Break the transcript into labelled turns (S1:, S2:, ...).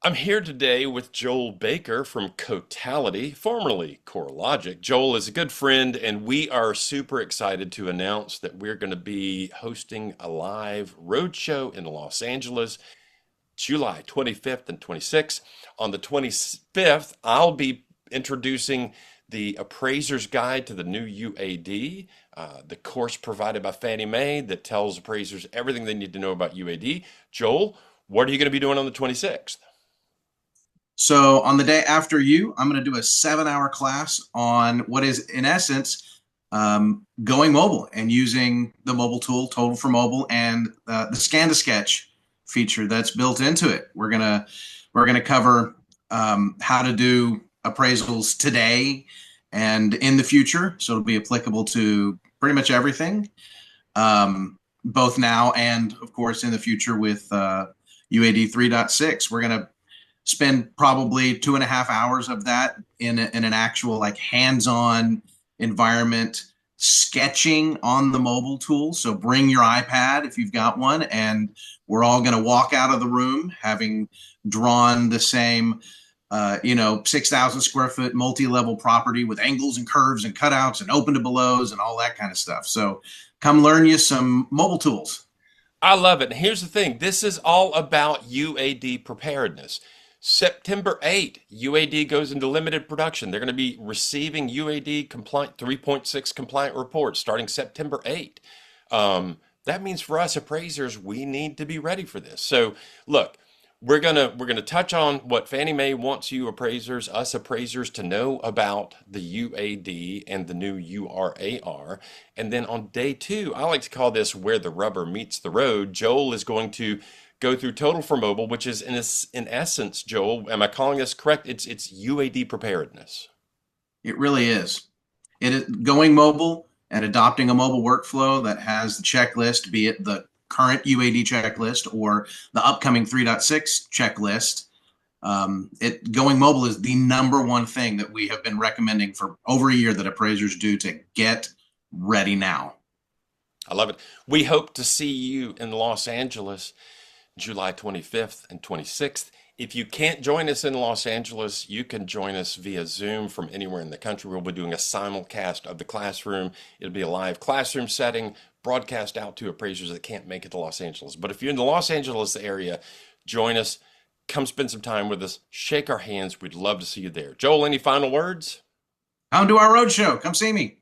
S1: I'm here today with Joel Baker from Cotality, formerly CoreLogic. Joel is a good friend, and we are super excited to announce that we're going to be hosting a live roadshow in Los Angeles, July 25th and 26th. On the 25th, I'll be introducing the Appraiser's Guide to the new UAD, the course provided by Fannie Mae that tells appraisers everything they need to know about UAD. Joel, what are you going to be doing on the 26th?
S2: So on the day after you, I'm going to do a 7-hour class on what is, in essence, going mobile and using the mobile tool, Total for Mobile, and the ScanToSketch feature that's built into it. We're gonna cover how to do appraisals today and in the future, so it'll be applicable to pretty much everything, both now and, of course, in the future with UAD 3.6. We're gonna spend probably 2.5 hours of that in an actual like hands-on environment sketching on the mobile tool. So bring your iPad if you've got one, and we're all going to walk out of the room having drawn the same 6,000 square foot multi-level property with angles and curves and cutouts and open to belows and all that kind of stuff. So come learn you some mobile tools.
S1: I love it. And here's the thing, this is all about UAD preparedness. September 8th, UAD goes into limited production. They're going to be receiving UAD compliant 3.6 compliant reports starting September 8th. That means for us appraisers, we need to be ready for this. So look, we're gonna touch on what Fannie Mae wants you appraisers, us appraisers, to know about the UAD and the new URAR. And then on day two, I like to call this where the rubber meets the road. Joel is going to go through Total for Mobile, which is in essence, Joel, am I calling this correct? It's UAD preparedness.
S2: It really is. It is going mobile and adopting a mobile workflow that has the checklist, be it the current UAD checklist or the upcoming 3.6 checklist. Going mobile is the number one thing that we have been recommending for over a year that appraisers do to get ready now.
S1: I love it. We hope to see you in Los Angeles, July 25th and 26th. If you can't join us in Los Angeles, you can join us via Zoom from anywhere in the country. We'll be doing a simulcast of the classroom. It'll be a live classroom setting, broadcast out to appraisers that can't make it to Los Angeles. But if you're in the Los Angeles area, join us. Come spend some time with us. Shake our hands. We'd love to see you there. Joel, any final words?
S2: Come to our roadshow. Come see me.